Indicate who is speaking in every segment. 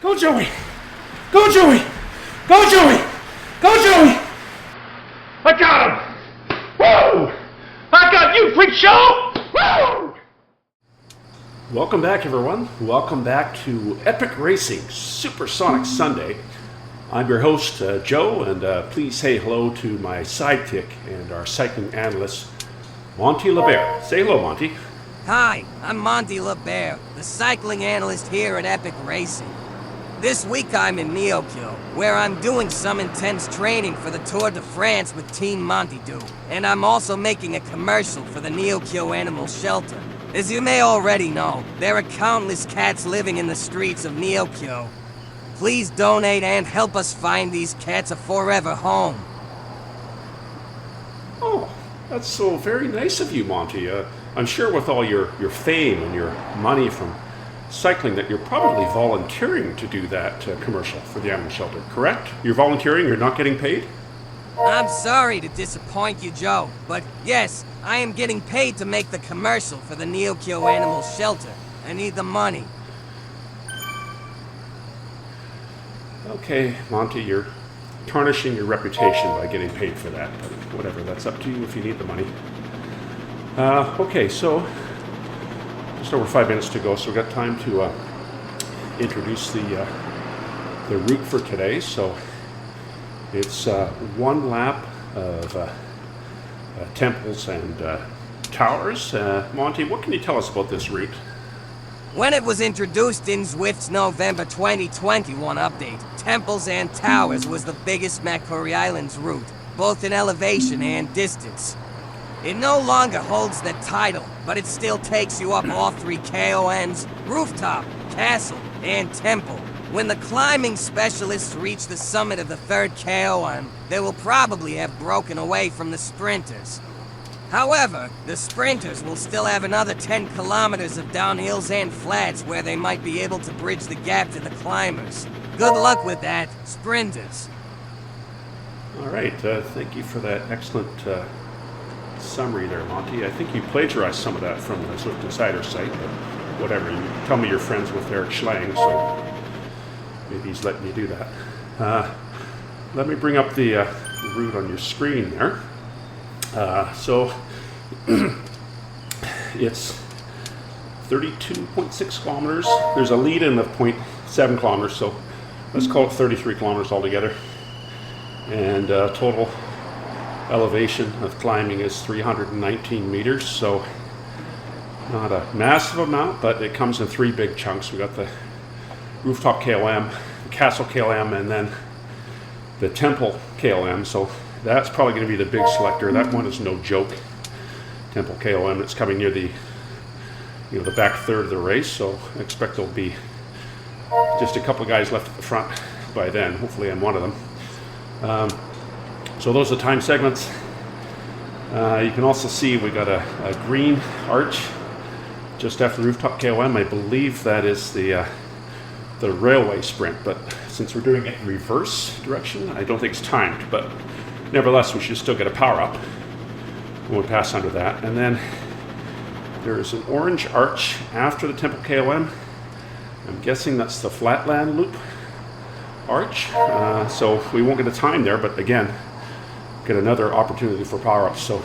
Speaker 1: Go, Joey! Go, Joey! Go, Joey! Go, Joey! I got him! Woo! I got you, freak show! Woo! Welcome back, everyone. Welcome back to Epic Racing Supersonic Sunday. I'm your host, Joe, and please say hello to my sidekick and our cycling analyst, Monty LeBear. Say hello, Monty.
Speaker 2: Hi, I'm Monty LeBear, the cycling analyst here at Epic Racing. This week I'm in Neokyo, where I'm doing some intense training for the Tour de France with Team Monty Do, and I'm also making a commercial for the Neokyo Animal Shelter. As you may already know, there are countless cats living in the streets of Neokyo. Please donate and help us find these cats a forever home.
Speaker 1: Oh, that's so very nice of you, Monty. I'm sure with all your fame and your money from cycling that you're probably volunteering to do that commercial for the animal shelter, correct? You're volunteering, you're not getting paid?
Speaker 2: I'm sorry to disappoint you, Joe, but yes, I am getting paid to make the commercial for the Neokyo Animal Shelter. I need the money.
Speaker 1: Okay, Monty, you're tarnishing your reputation by getting paid for that, but whatever, that's up to you if you need the money. Okay, so just over 5 minutes to go, so we've got time to introduce the route for today. So it's one lap of temples and towers. Monty, what can you tell us about this route?
Speaker 2: When it was introduced in Zwift's November 2021 update, Temples and Towers was the biggest Makuri Islands route, both in elevation and distance. It no longer holds the title, but it still takes you up all 3 KOMs, Rooftop, Castle, and Temple. When the climbing specialists reach the summit of the 3rd KOM, they will probably have broken away from the sprinters. However, the sprinters will still have another 10 kilometers of downhills and flats where they might be able to bridge the gap to the climbers. Good luck with that, sprinters.
Speaker 1: All right, thank you for that excellent summary there, Monty. I think you plagiarized some of that from the Zwift Insider site, but whatever. You tell me you're friends with Eric Schlang, so maybe he's letting you do that. Let me bring up the route on your screen there. So it's 32.6 kilometers. There's a lead-in of 0.7 kilometers, so let's call it 33 kilometers altogether. And total elevation of climbing is 319 meters, so not a massive amount, but it comes in 3 big chunks. We got the Rooftop KOM, the Castle KOM, and then the Temple KOM. So that's probably going to be the big selector. That one is no joke. Temple KOM. It's coming near the the back third of the race, so I expect there'll be just a couple of guys left at the front by then. Hopefully, I'm one of them. So those are the time segments. You can also see we got a green arch just after the Rooftop KOM. I believe that is the railway sprint, but since we're doing it in reverse direction, I don't think it's timed, but nevertheless, we should still get a power up when we pass under that. And then there's an orange arch after the Temple KOM. I'm guessing that's the Flatland Loop arch. So we won't get a time there, but again, get another opportunity for power ups. So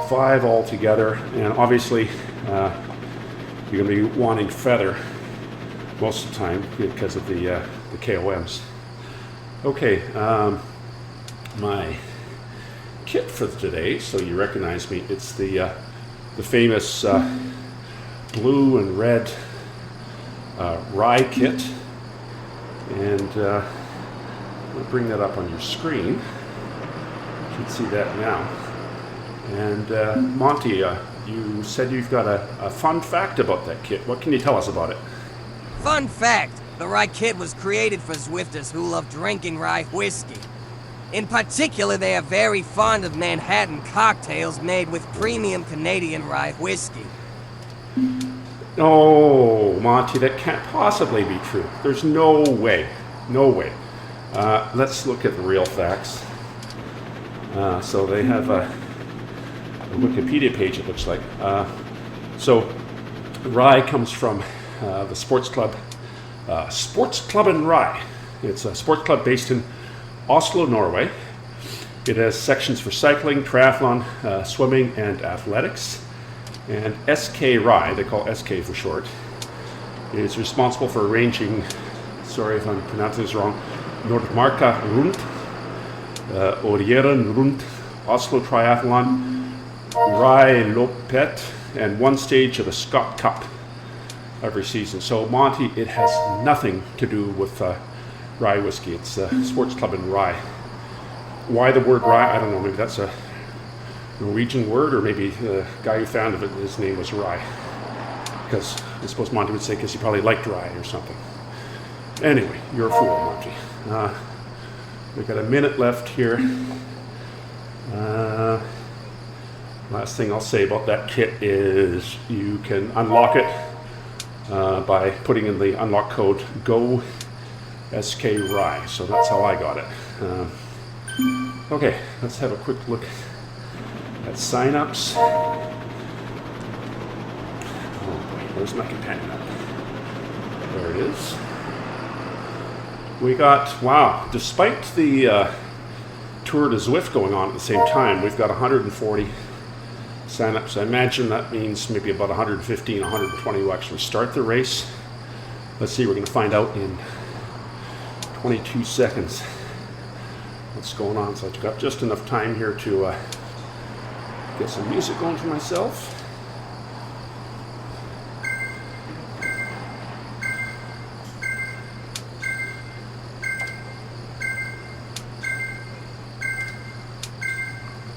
Speaker 1: 5 altogether, and obviously you're going to be wanting feather most of the time because of the KOMs. Okay, my kit for today, so you recognize me. It's the famous blue and red rye kit, and I'll bring that up on your screen. You can see that now. And Monty, you said you've got a fun fact about that kit. What can you tell us about it?
Speaker 2: Fun fact, the rye kit was created for Zwifters who love drinking rye whiskey. In particular, they are very fond of Manhattan cocktails made with premium Canadian rye whiskey.
Speaker 1: Oh, Monty, that can't possibly be true. There's no way. No way. Let's look at the real facts. So they have a Wikipedia page, it looks like. So rye comes from the sports club Sports Club in Rye. It's a sports club based in Oslo, Norway. It has sections for cycling, triathlon, swimming, and athletics. And SK Rye, they call SK for short, is responsible for arranging, sorry if I'm pronouncing this wrong, Nordmarka Rundt, Orieren Rundt, Oslo Triathlon, Rye Lopet, and one stage of the Scott Cup every season. So Monty, it has nothing to do with rye whiskey. It's a sports club in Rye. Why the word rye? I don't know. Maybe that's a Norwegian word, or maybe the guy who founded it, his name was Rye. Because I suppose Monty would say because he probably liked rye or something. Anyway, you're a fool, Monty. We've got a minute left here. Last thing I'll say about that kit is you can unlock it by putting in the unlock code GO SK Rye. So that's how I got it. Okay, let's have a quick look at signups. Oh boy, where's my companion app? There it is. We got, wow, despite the tour to Zwift going on at the same time, we've got 140 signups. I imagine that means maybe about 115, 120 will actually start the race. Let's see, we're going to find out in 22 seconds what's going on. So I've got just enough time here to get some music going for myself.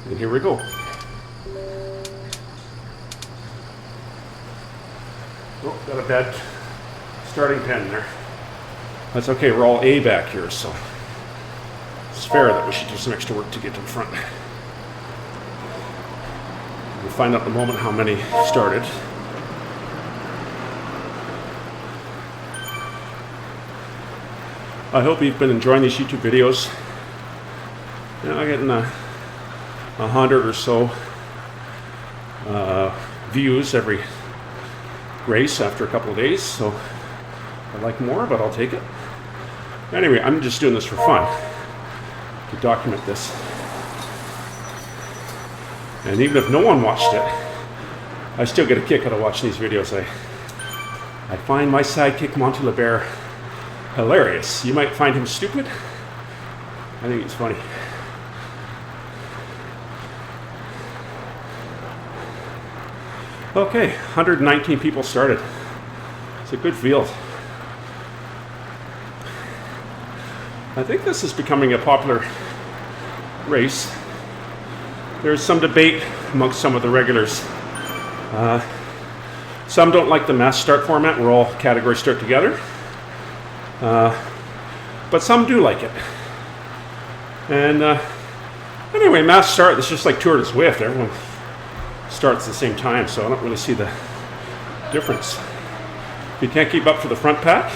Speaker 1: And here we go. Oh, got a bad starting pen there. That's okay, we're all A back here, so it's fair that we should do some extra work to get to the front. We'll find out in a moment how many started. I hope you've been enjoying these YouTube videos. You know, I'm getting 100 or so views every race after a couple of days, so I'd like more, but I'll take it. Anyway, I'm just doing this for fun, to document this. And even if no one watched it, I still get a kick out of watching these videos. I find my sidekick Monty LeBear hilarious. You might find him stupid. I think he's funny. Okay, 119 people started. It's a good field. I think this is becoming a popular race. There's some debate amongst some of the regulars. Some don't like the mass start format where all categories start together. But some do like it. And anyway, mass start, it's just like Tour de Zwift. Everyone starts at the same time, so I don't really see the difference. If you can't keep up for the front pack,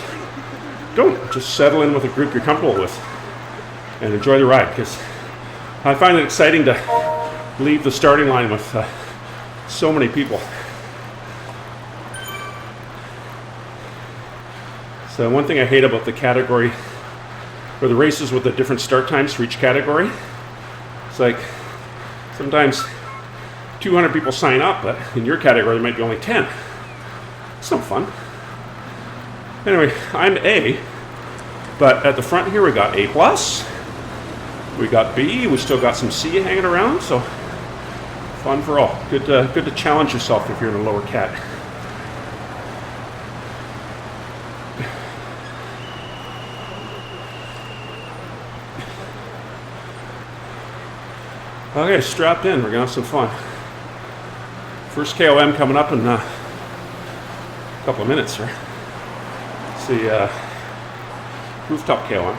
Speaker 1: don't. Just settle in with a group you're comfortable with and enjoy the ride, because I find it exciting to leave the starting line with so many people. So one thing I hate about the category, or the races with the different start times for each category, it's like sometimes 200 people sign up, but in your category there might be only 10. It's no fun. Anyway, I'm A, but at the front here we got A+, we got B, we still got some C hanging around, so fun for all. Good to challenge yourself if you're in a lower cat. Okay, strapped in, we're gonna have some fun. First KOM coming up in a couple of minutes here. See, Rooftop KOM.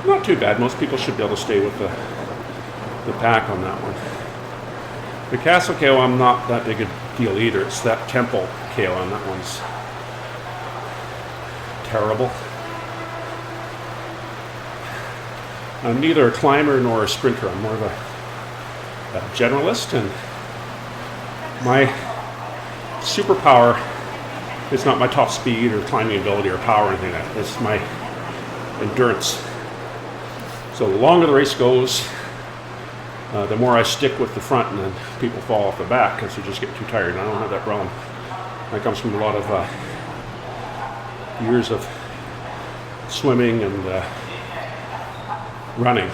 Speaker 1: Not too bad. Most people should be able to stay with the pack on that one. The Castle KOM, not that big a deal either. It's that Temple KOM. That one's terrible. I'm neither a climber nor a sprinter. I'm more of a generalist, and my superpower It's not my top speed or climbing ability or power or anything like that. It's my endurance. So the longer the race goes, the more I stick with the front, and then people fall off the back because they just get too tired. And I don't have that problem. That comes from a lot of years of swimming and running.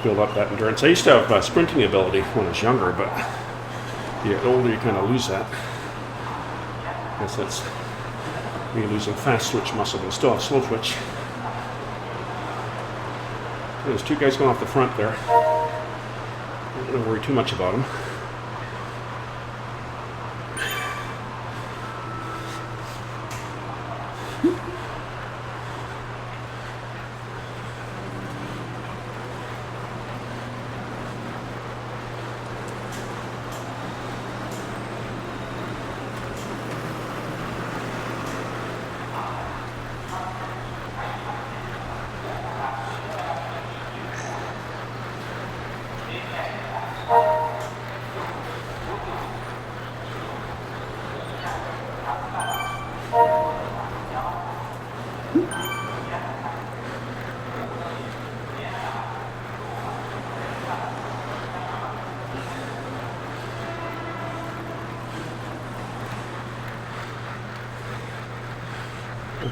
Speaker 1: Build up that endurance. I used to have sprinting ability when I was younger, but you get older, you kind of lose that. I guess that's me losing fast twitch muscle, but still have slow twitch. There's two guys going off the front there. I'm not going to worry too much about them.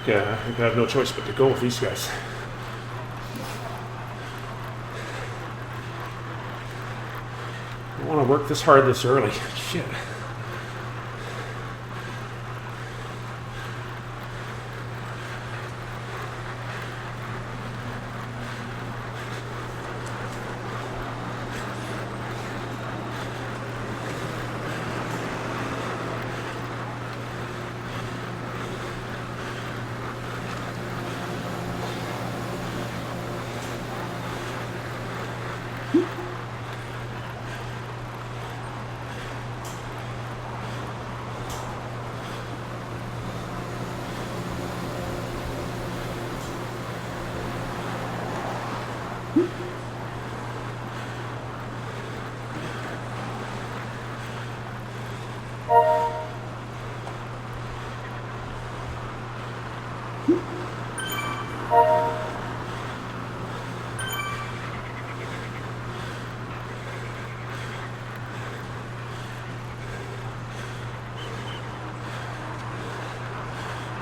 Speaker 1: Okay, I think I have no choice but to go with these guys. I don't want to work this hard this early. Shit.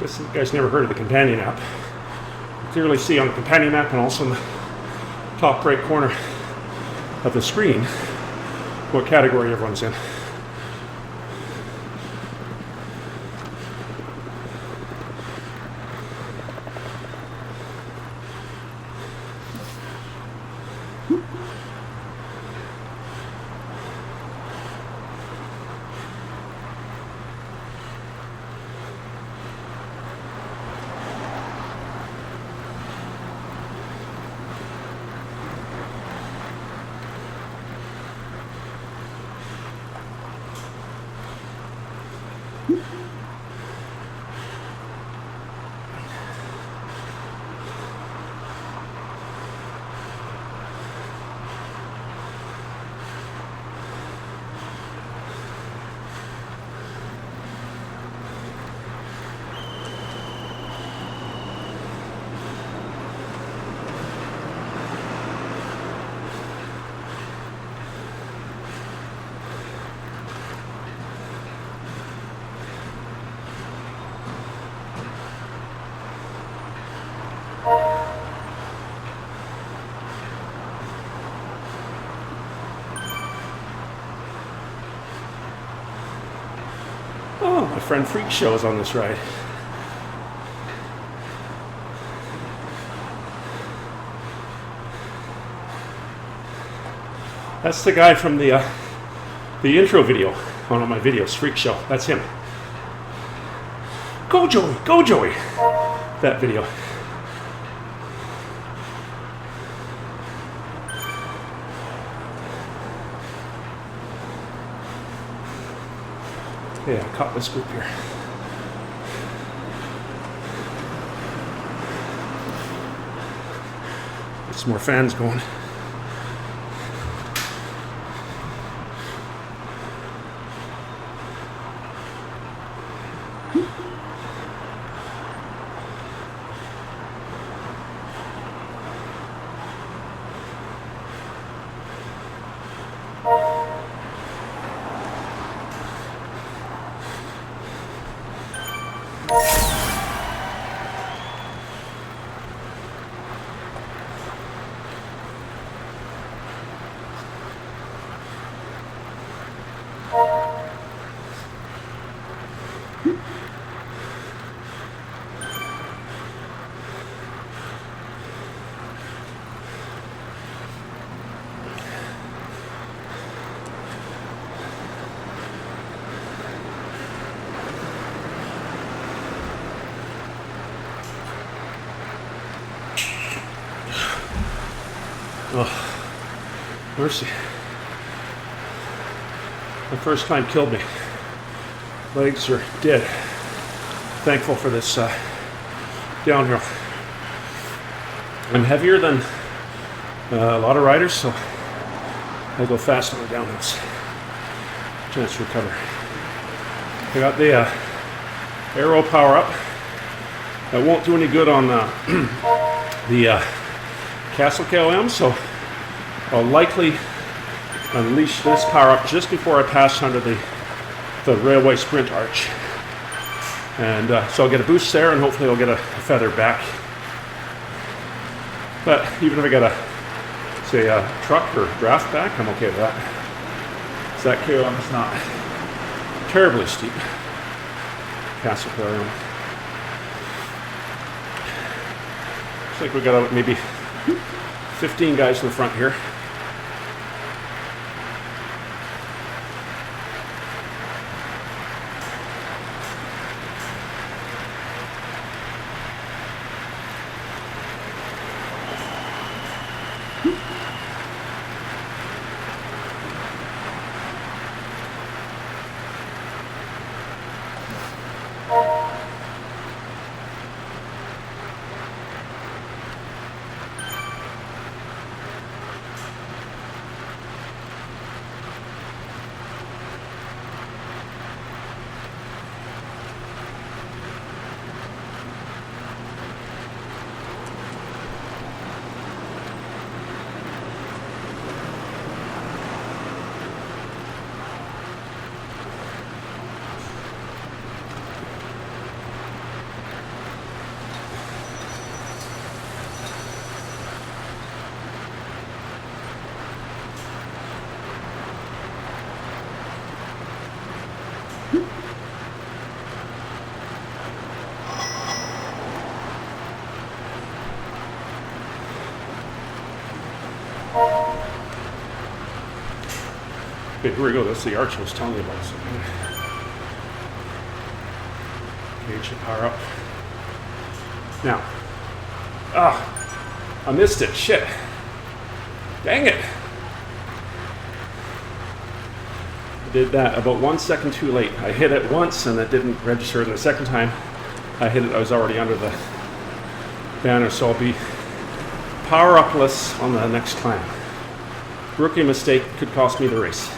Speaker 1: Guess you guys never heard of the companion app. You clearly see on the companion map and also in the top right corner of the screen what category everyone's in. Oh, my friend Freak Show is on this ride. That's the guy from the intro video, one of my videos, Freak Show. That's him. Go Joey, go Joey. That video. Yeah, I caught this group here. Get some more fans going. Oh, mercy. The first climb killed me. Legs are dead. Thankful for this downhill. I'm heavier than a lot of riders, so I go fast on the downhills. Chance to recover. I got the aero power up. That won't do any good on the Castle KOM, so I'll likely unleash this power up just before I pass under the railway sprint arch. And so I'll get a boost there, and hopefully I'll get a feather back. But even if I get a truck or draft back, I'm okay with that. So that KOM is not terribly steep. Castle KOM. Looks like we got maybe 15 guys in the front here. Okay, here we go. That's the arch I was telling you about. So gauge the power up. Now, I missed it. Shit. Dang it. I did that about 1 second too late. I hit it once and it didn't register. And the second time I hit it, I was already under the banner. So I'll be power upless on the next climb. Rookie mistake could cost me the race.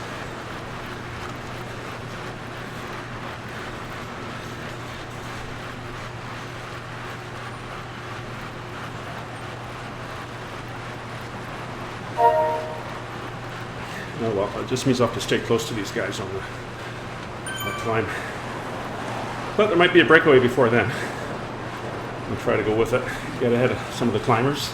Speaker 1: Oh well, it just means I'll have to stay close to these guys on the climb. But there might be a breakaway before then. I'll try to go with it, get ahead of some of the climbers.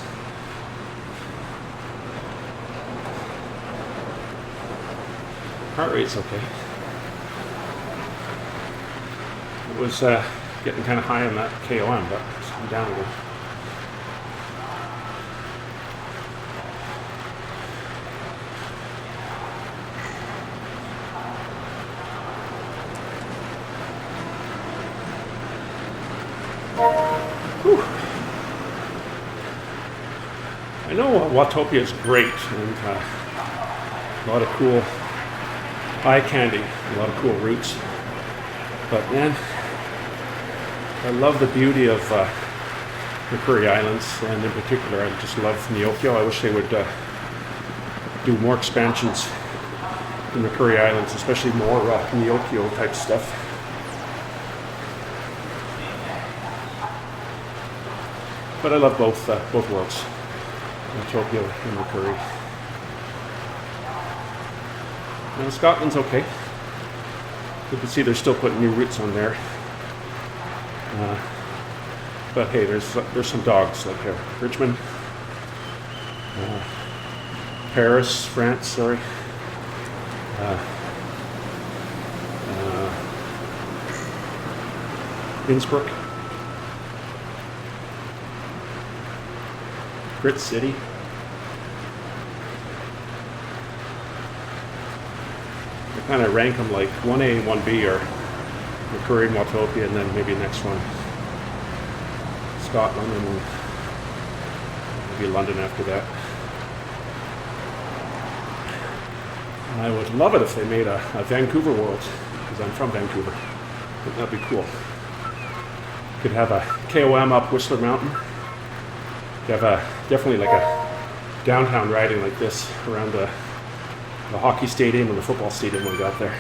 Speaker 1: Heart rate's okay. It was getting kind of high on that KOM, but it's come down again. Whew. I know Watopia is great and a lot of cool eye candy, a lot of cool routes. But man, I love the beauty of Makuri Islands, and in particular, I just love Neokyo. I wish they would do more expansions in Makuri Islands, especially more Neokyo type stuff. But I love both worlds, Tokyo and Makuri. Now Scotland's okay. You can see they're still putting new routes on there. But hey, there's some dogs like Richmond, Paris, France, sorry. Innsbruck. Grit City. I kind of rank them like 1A and 1B are Makuri and Watopia, and then maybe next one Scotland, and then maybe London after that. I would love it if they made a Vancouver World, because I'm from Vancouver. I think that'd be cool. Could have a KOM up Whistler Mountain. Could have definitely like a downtown riding like this around the hockey stadium and the football stadium when we got there.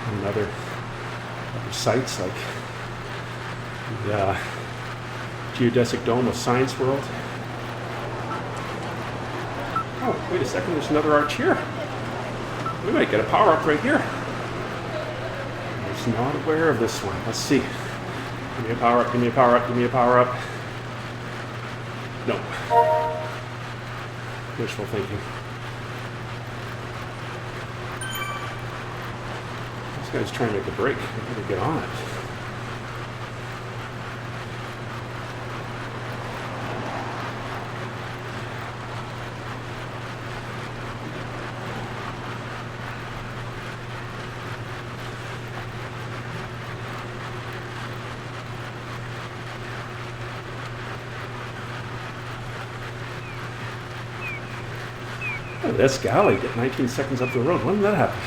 Speaker 1: And other sites like the geodesic dome of Science World. Oh, wait a second, there's another arch here. We might get a power up right here. I was not aware of this one. Let's see. Give me a power up, give me a power up, give me a power up. No. Wishful thinking. This guy's trying to make a break. I gotta get on it. Oh, that's Galley get 19 seconds up the road. When did that happen?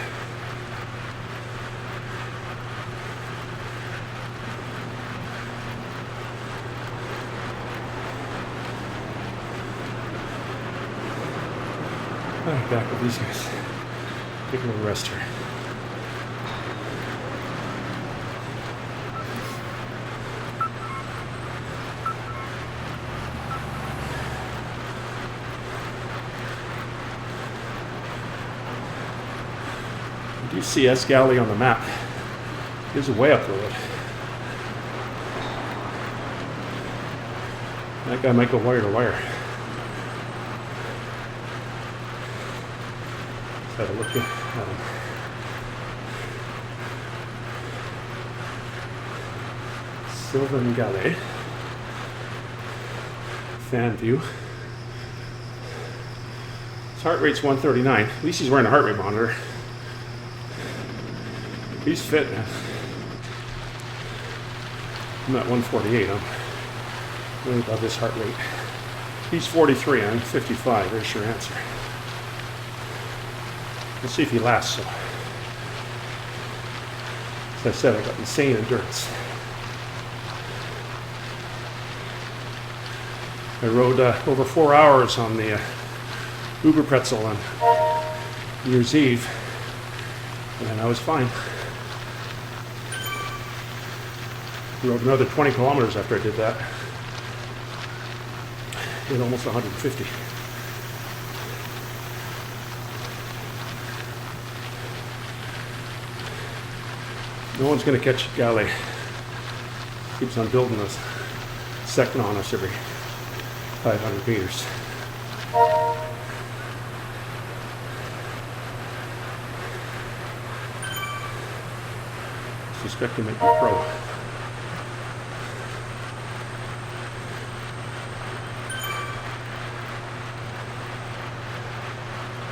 Speaker 1: All right, back with these guys. Taking a little rest here. You see S Galley on the map. There's a way up the road. That guy might go wire to wire. Let's have a look at him. Sylvan Galley. Fan view. His heart rate's 139. At least he's wearing a heart rate monitor. He's fit, man. I'm at 148. I'm way above his heart rate. He's 43. I'm 55. There's your answer. Let's see if he lasts. So, as I said, I got insane endurance. I rode over 4 hours on the Uber Pretzel on New Year's Eve, and I was fine. Rode another 20 kilometers after I did that. Did almost 150. No one's going to catch Galley. Keeps on building us, second on us every 500 meters. Suspect he might be pro.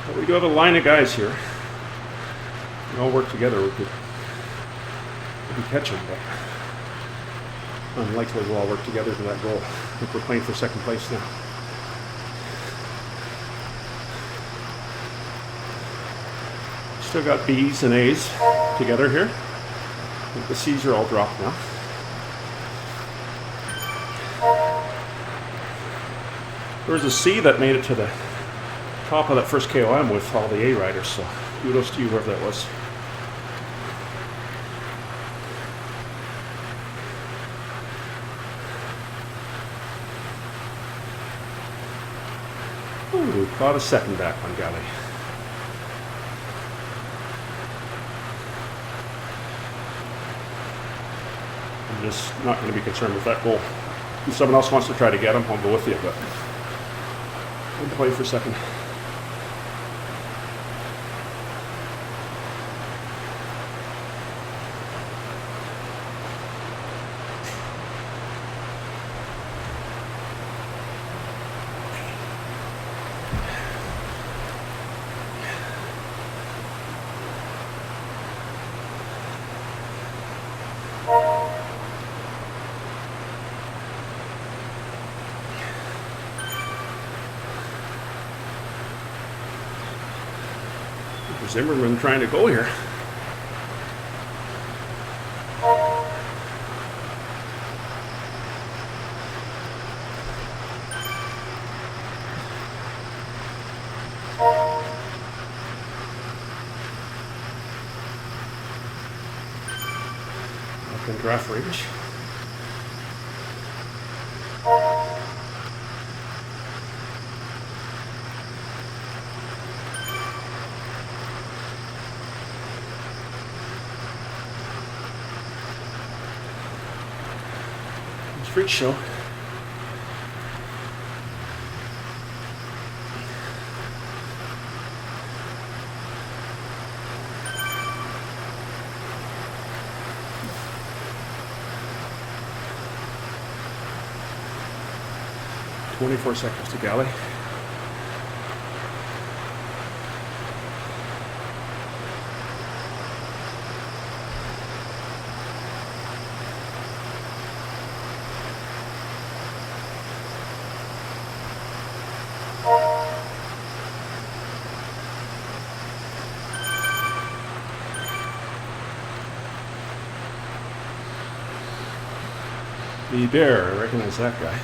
Speaker 1: But we do have a line of guys here. We all work together. We could catch them, but unlikely we'll all work together to that goal. I think we're playing for second place now. Still got B's and A's together here. I think the C's are all dropped now. There was a C that made it to the top of that first KOM with all the A riders, so kudos to you, whoever that was. Ooh, caught a second back on Galley. I'm just not going to be concerned with that goal. If someone else wants to try to get him, I'll go with you, but I'll play for second. Zimmerman trying to go here. Up in draft range. Freak show. "24 seconds to galley." The Bear, I recognize that guy.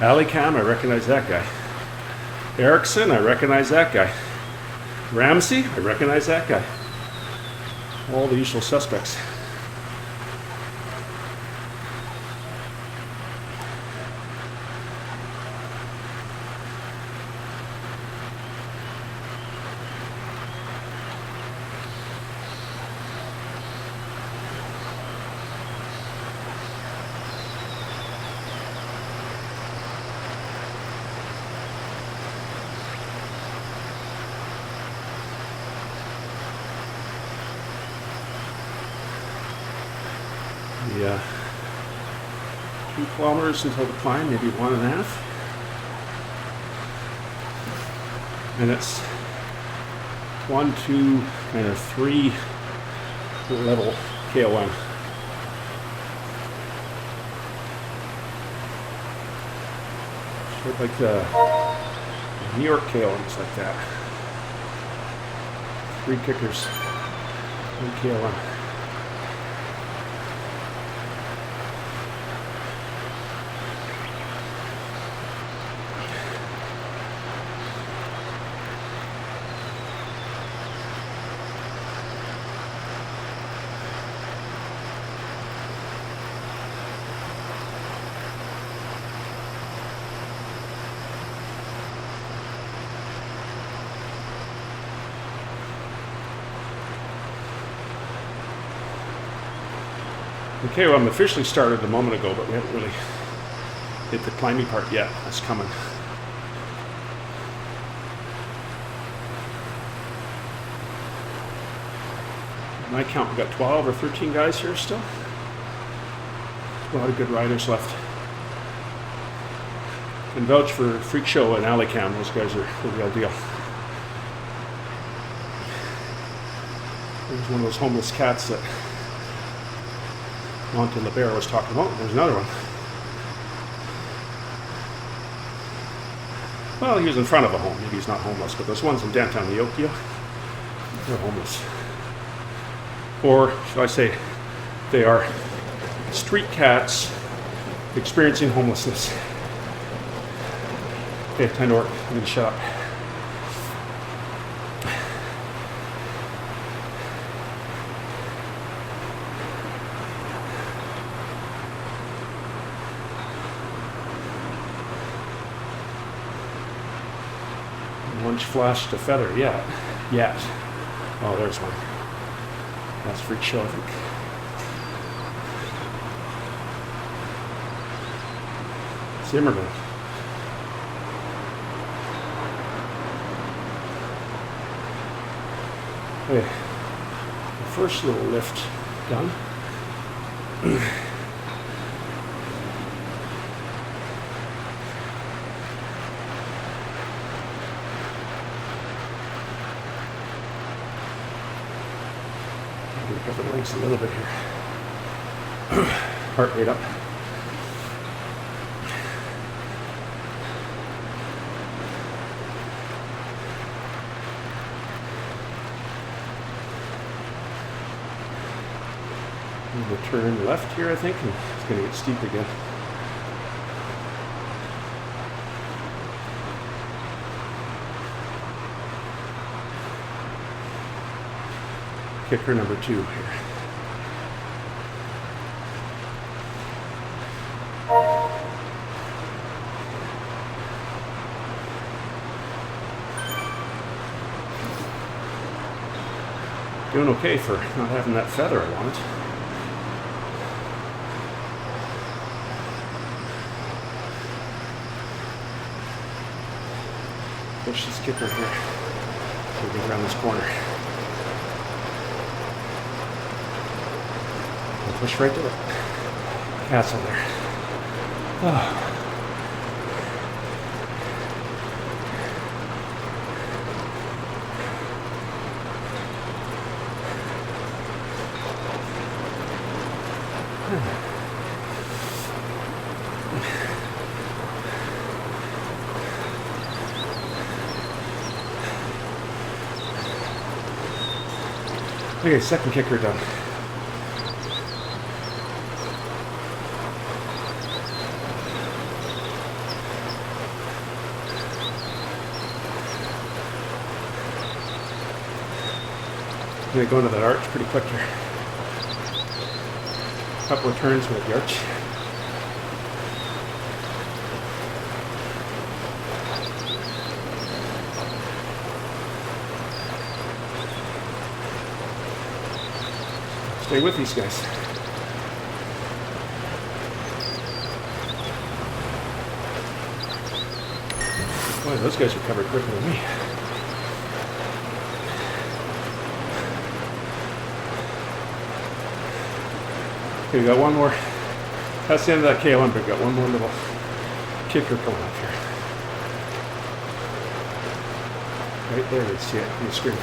Speaker 1: Ali Cam, I recognize that guy. Erickson, I recognize that guy. Ramsey, I recognize that guy. All the usual suspects. Yeah, 2 kilometers until the climb, maybe 1.5. And it's 1, 2, kind of 3 level KOM. Sort of like the New York KOMs like that. 3 kickers, 1 KOM. Okay, well, I'm officially started a moment ago, but we haven't really hit the climbing part yet. That's coming. My count, we've got 12 or 13 guys here still. A lot of good riders left. Can vouch for Freak Show and Ali Cam. Those guys are the real deal. There's one of those homeless cats that Monte LeBear was talking about. There's another one. Well, he was in front of a home. Maybe he's not homeless, but those ones in downtown Neokyo, they're homeless. Or, should I say, they are street cats experiencing homelessness. Okay, time to work. I'm going to shut up. Lunch flashed a feather. Yet. Oh, there's one. That's Freak Show, I think. Zimmerman. Okay. The first little lift done. Cover the legs a little bit here. Heart rate up. We'll turn left here, I think, and it's going to get steep again. Kicker number 2 here. Doing okay for not having that feather I wanted. Push this kicker here. We'll get around this corner. And push right to the castle there. Oh. Okay, second kicker done. I'm going to go into that arch pretty quick here. A couple of turns with the arch. Stay with these guys. Boy, those guys recovered quicker than me. Okay, we got one more. That's the end of that KOM, but we got one more little kicker coming up here. Right there, you see it on the screen.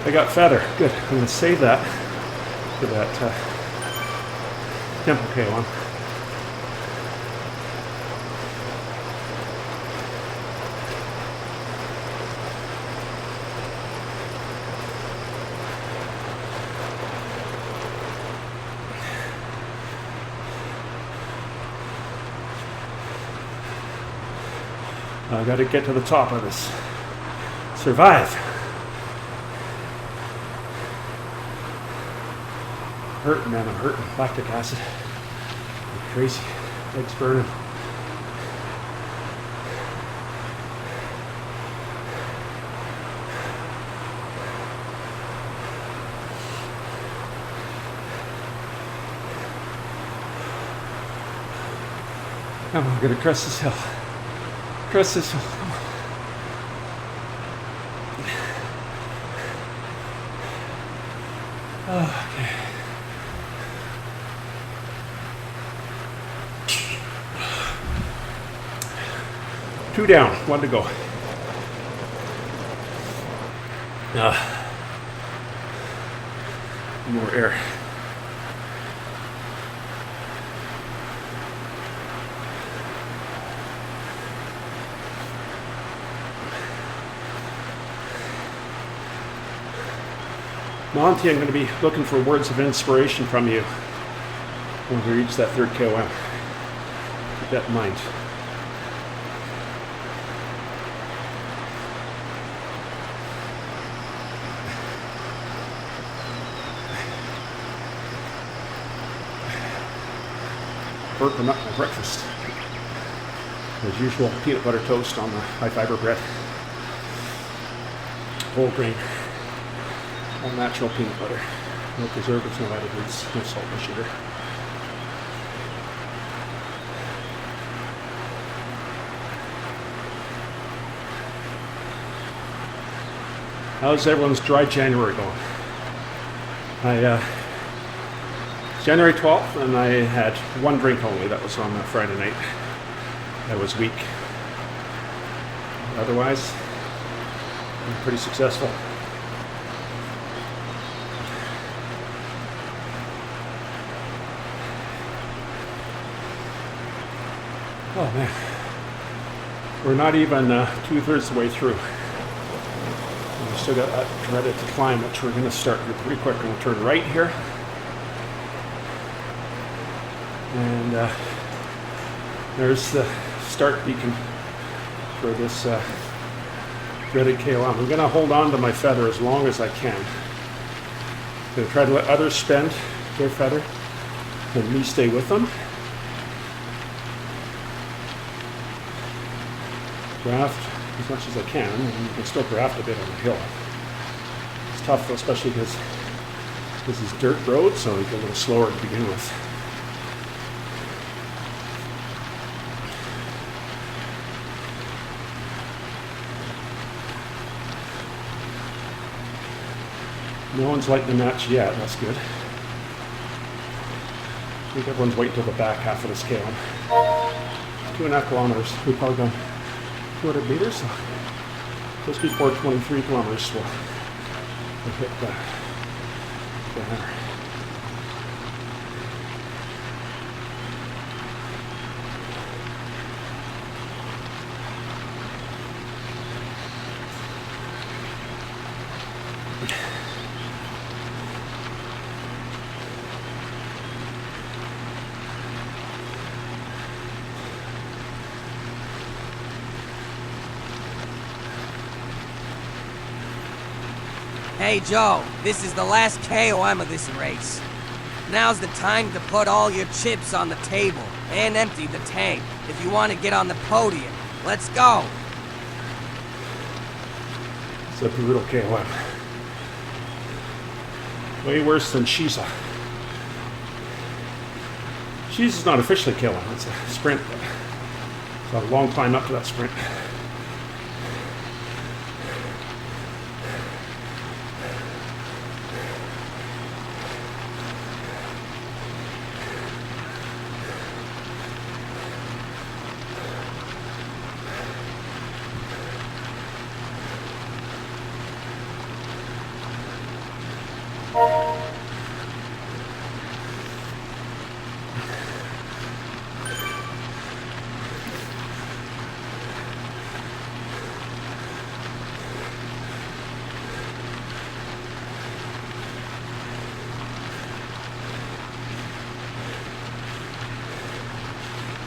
Speaker 1: I got feather. Good. I'm going to save that for that temple KOM. I got to get to the top of this. Survive. Hurting, man, I'm hurting. Lactic acid. I'm crazy. Legs burning. Come on, I'm gonna crest this hill. Crest this hill. Come on. Oh, okay. Two down, one to go. More air. Monty, I'm going to be looking for words of inspiration from you when we reach that third KOM. Keep that in mind. Burping up my breakfast. As usual, peanut butter toast on the high fiber bread. Whole grain. All natural peanut butter. No preservatives, no additives, no salt, no sugar. How's everyone's dry January going? January 12th, and I had one drink only. That was on a Friday night. That was weak. Otherwise, I'm pretty successful. Oh man, we're not even 2/3 the way through. There's Still got that dreaded to climb, which we're going to start here pretty quick. We'll turn right here. And there's the start beacon for this dreaded KOM. I'm going to hold on to my feather as long as I can. I'm going to try to let others spend their feather and me stay with them. Draft as much as I can, and you can still draft a bit on the hill. It's tough, especially because this is dirt road, so you get a little slower to begin with. No one's lighting the match yet, that's good. I think everyone's waiting till the back half of the scale. 2.5 kilometers, we've probably gone 200 meters, so just before 23 kilometers we'll hit the hammer.
Speaker 2: Hey Joe, this is the last KOM of this race. Now's the time to put all your chips on the table and empty the tank if you want to get on the podium. Let's go!
Speaker 1: It's a brutal KOM. Way worse than Shiza. Shiza's not officially KOM, it's a sprint. It's a long climb up to that sprint.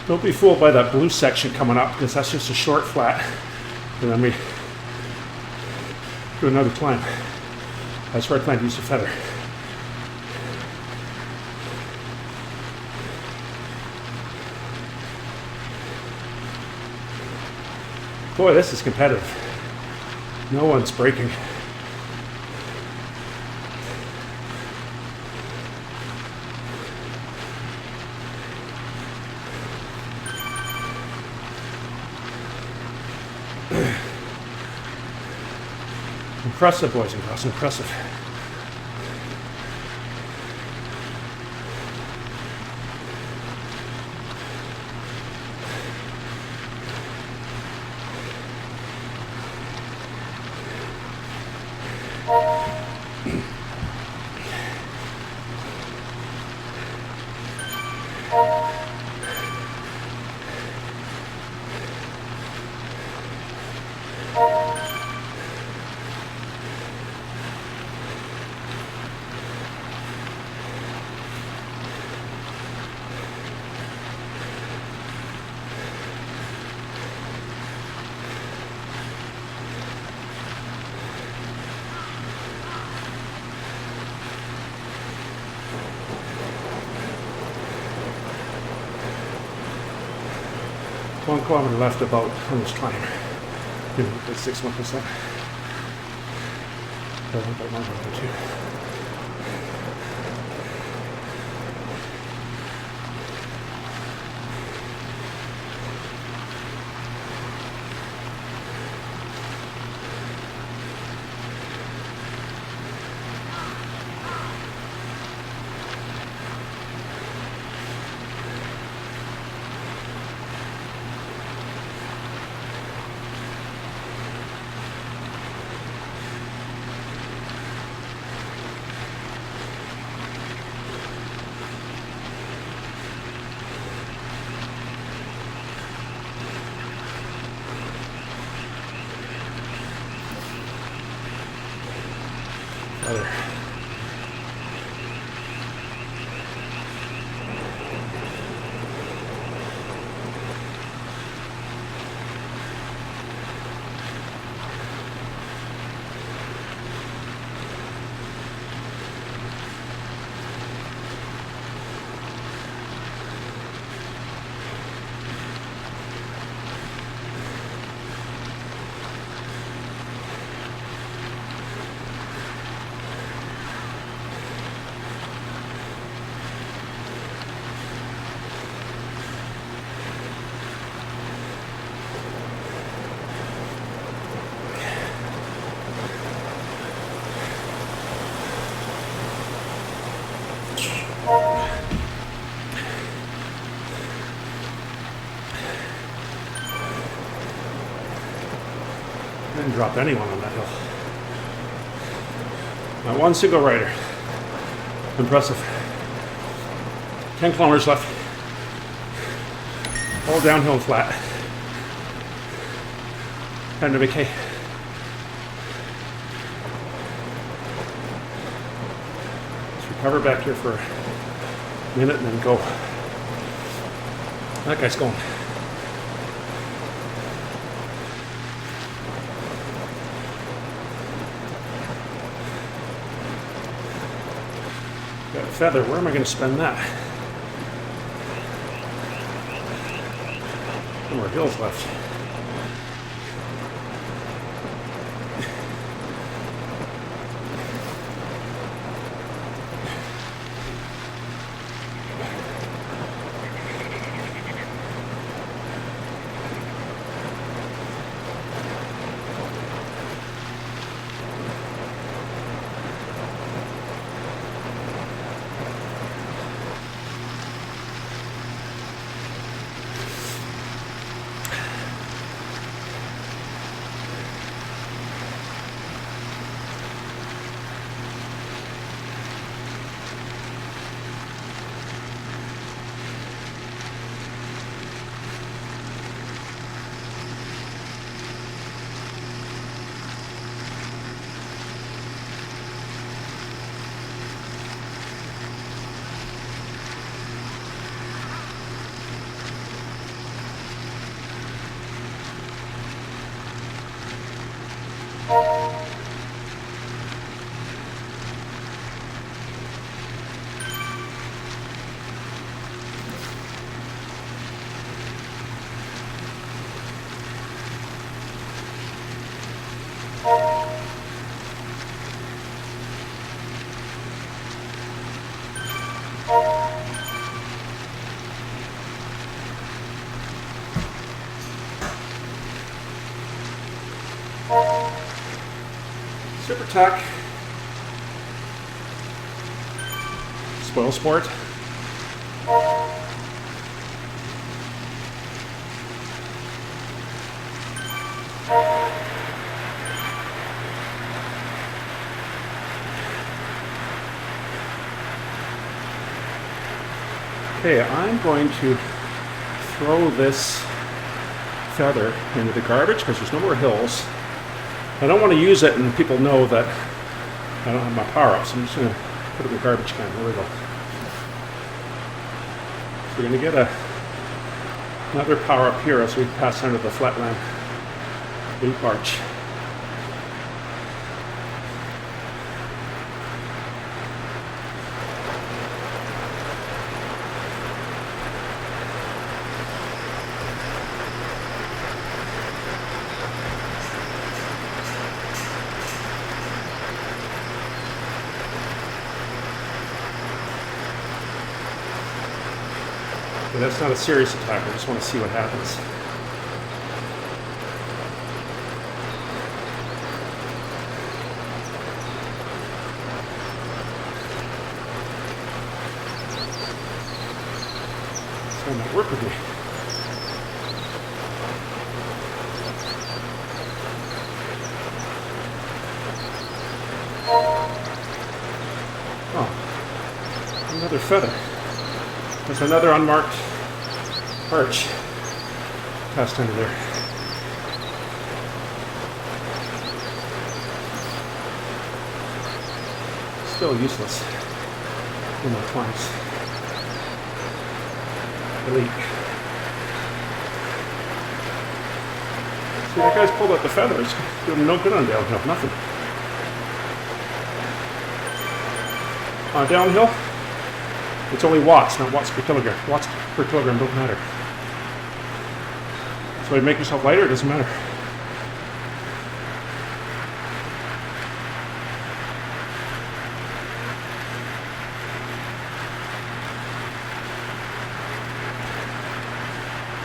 Speaker 1: Don't be fooled by that blue section coming up, because that's just a short flat. And then we do another climb. That's where I plan to use the feather. Boy, this is competitive. No one's breaking. Impressive, boys and girls, impressive. One kilometer left about on this climb. Give it about 61%. About 1.2. drop anyone on that hill. Not one single rider. Impressive. 10 kilometers left. All downhill and flat. Time to vacate. Let's recover back here for a minute and then go. That guy's going. Got a feather. Where am I going to spend that? No more hills left. Super Tack, Spoil Sport, okay, I'm going to throw this feather into the garbage because there's no more hills. I don't want to use it and people know that I don't have my power-ups. So I'm just going to put it in the garbage can. There we go. So we're going to get another power-up here as we pass under the flatland loop arch. But that's not a serious attack, I just want to see what happens. This one might work with me. Oh, another feather. There's another unmarked arch passed under there. Still useless in my climbs. Delete. See, that guy's pulled out the feathers. Doing no good on downhill. Nothing. On downhill, it's only watts, not watts per kilogram. Watts per kilogram don't matter. So you make yourself lighter, it doesn't matter.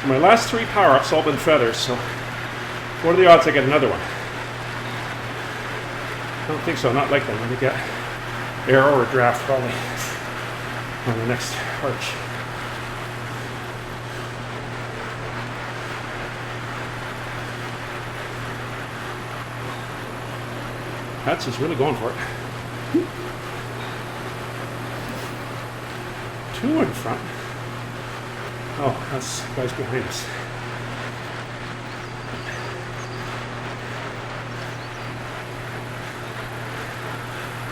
Speaker 1: So my last 3 power-ups all been feathers, so what are the odds I get another one? I don't think so, not likely. I'm going to get arrow or draft probably on the next arch. Patsy's really going for it. 2 in front. Oh, that's the guys behind us.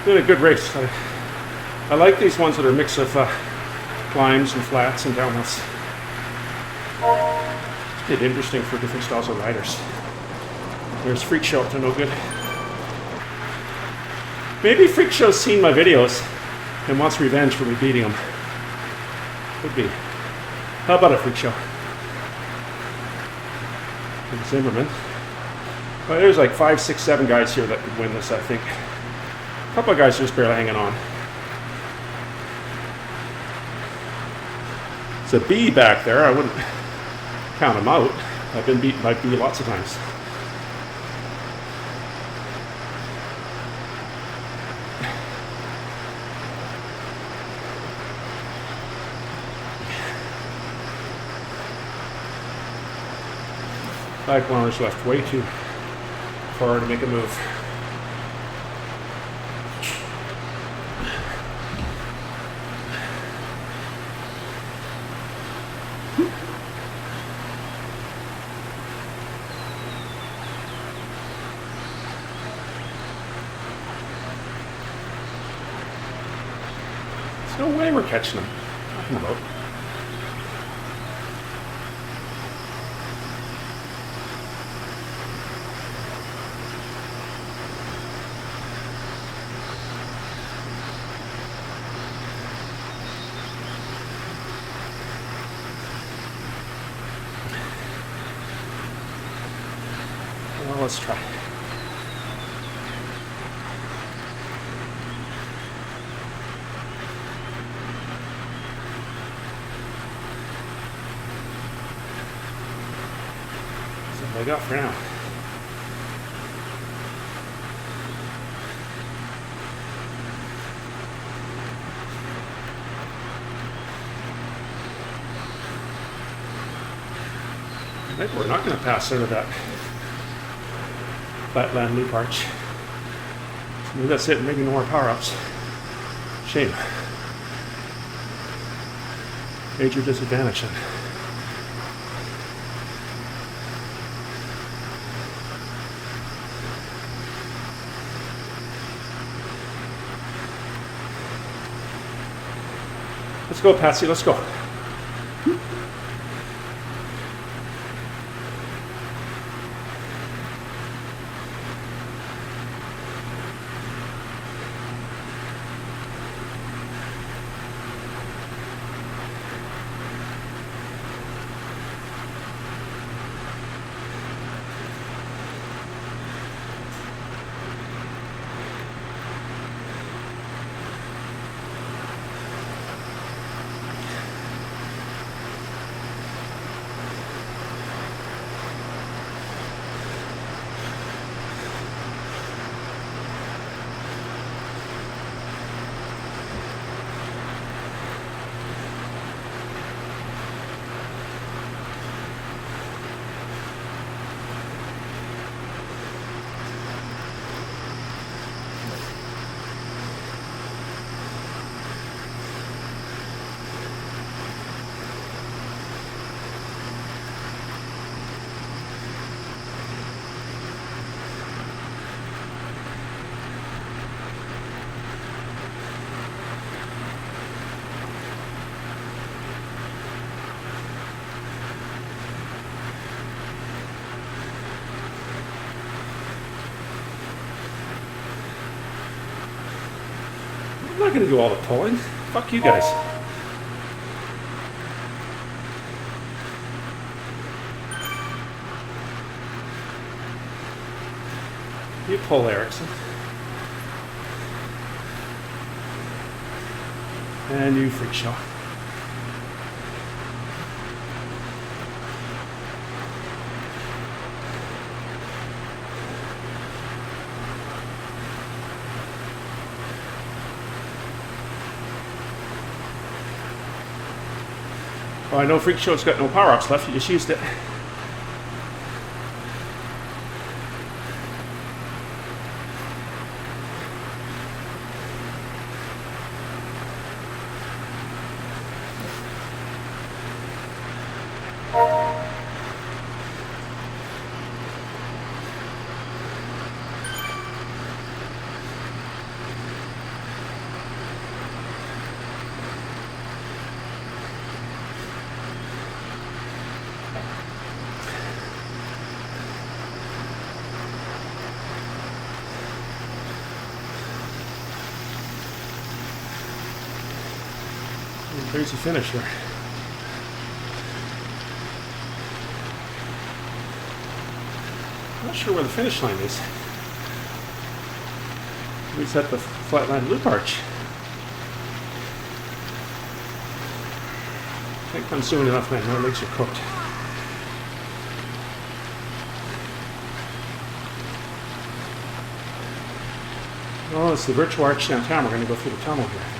Speaker 1: Did a good race. I like these ones that are a mix of climbs and flats and downhills. It's a bit interesting for different styles of riders. There's Freak Show up to no good. Maybe Freak Show's seen my videos and wants revenge for me beating him. Could be. How about a Freak Show? And Zimmerman. Well, there's like 5, 6, 7 guys here that could win this, I think. A couple of guys just barely hanging on. It's a B back there. I wouldn't count him out. I've been beaten by B lots of times. Five kilometers left, way too far to make a move. There's no way we're catching them. Talking about. Well, let's try. That's all I got for now. I think we're not going to pass out of that flatland loop arch. So maybe that's it. Maybe no more power-ups. Shame. Major disadvantage then. Let's go, Patsy. Let's go. I'm not going to do all the pulling. Fuck you guys. You pull, Erickson. And you, Freak Show. Oh, I know Freak Show's got no power-ups left. You just used it. Crazy finish there. Not sure where the finish line is. Maybe it's at the Flatland Loop Arch. Can't come soon enough, man. My legs are cooked. Oh, it's the virtual arch downtown. We're going to go through the tunnel here, I think.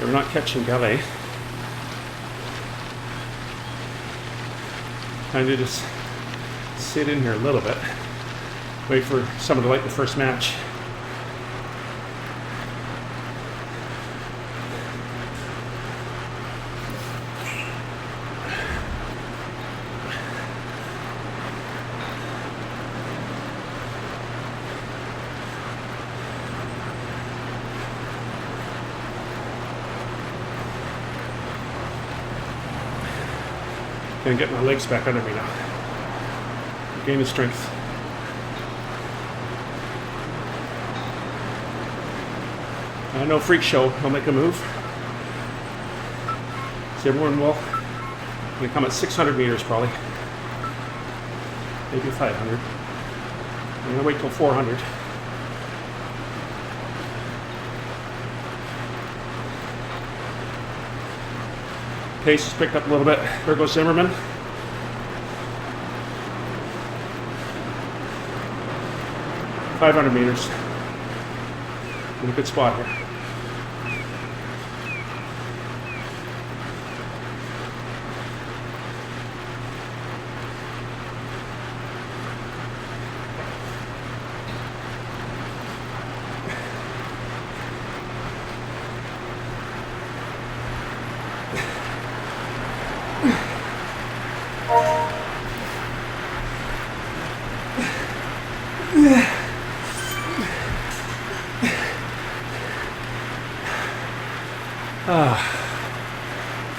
Speaker 1: We're not catching ballet. Kind of just sit in here a little bit. Wait for someone to light the first match. Gonna get my legs back under me now. Gain of strength. No freak show. I'll make a move. So everyone will. I'm gonna come at 600 meters probably. Maybe 500. I'm gonna wait till 400. Pace has picked up a little bit. There goes Zimmerman. $500 meters. In a good spot here.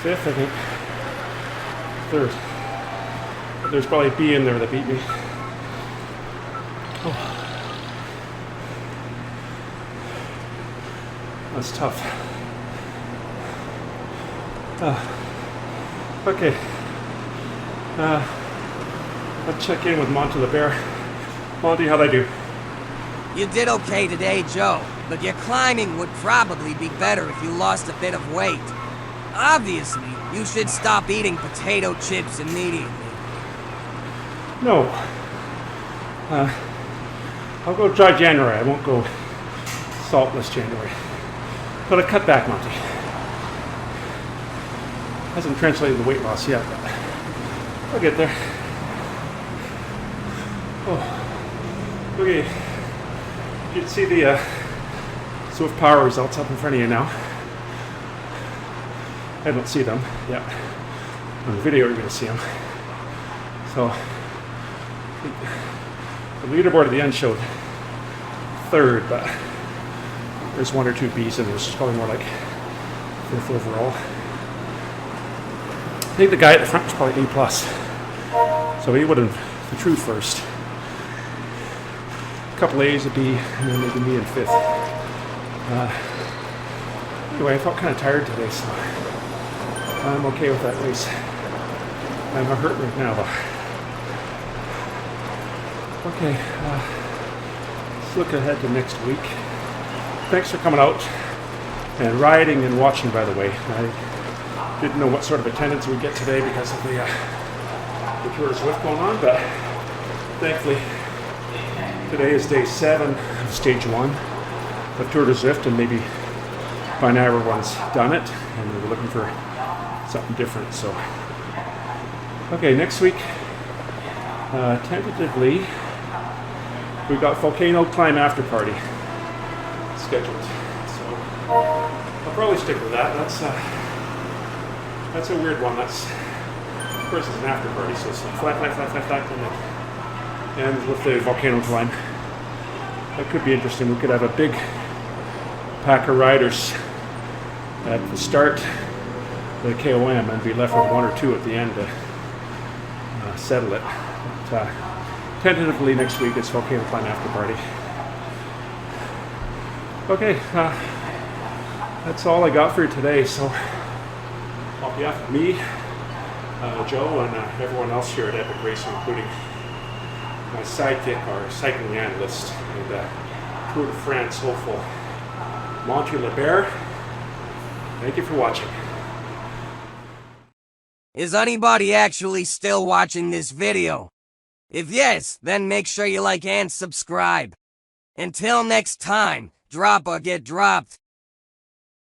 Speaker 1: Fifth, I think. Third. But there's probably a B in there that beat me. Oh. That's tough. Okay. Let's check in with Monty LeBear. Monty, how'd I do?
Speaker 2: You did okay today, Joe, but your climbing would probably be better if you lost a bit of weight. Obviously, you should stop eating potato chips immediately.
Speaker 1: No. I'll go dry January. I won't go saltless January. But I cut back, Monty. Hasn't translated the weight loss yet, but I'll get there. Oh. Okay. You can see the Zwift power results up in front of you now. I don't see them yet. On the video, you're going to see them. So, the leaderboard at the end showed third, but there's one or two B's, and there's probably more like fifth overall. I think the guy at the front was probably A+. So he would have the true first. A couple A's, a B, and then maybe me in fifth. Anyway, I felt kind of tired today, so I'm okay with that race. I'm hurt right now, though. Okay, let's look ahead to next week. Thanks for coming out and riding and watching, by the way. I didn't know what sort of attendance we'd get today because of the Tour de Zwift going on, but thankfully today is day 7 of stage 1 of Tour de Zwift, and maybe by now everyone's done it and we're looking for something different. So, okay, next week, tentatively, we've got Volcano Climb After Party scheduled. So, I'll probably stick with that. That's a weird one. That's, of course, it's an after party, so it's like flat, and with the Volcano Climb. That could be interesting. We could have a big pack of riders at the start of the KOM and be left with one or two at the end to settle it. But, tentatively next week it's Volcano Climb After Party. Okay, that's all I got for you today. So on behalf of me, Joe, and everyone else here at Epic Racing, including my sidekick, our cycling analyst, and Tour de France hopeful, Monty Lebert, thank you for watching.
Speaker 2: Is anybody actually still watching this video? If yes, then make sure you like and subscribe. Until next time, drop or get dropped.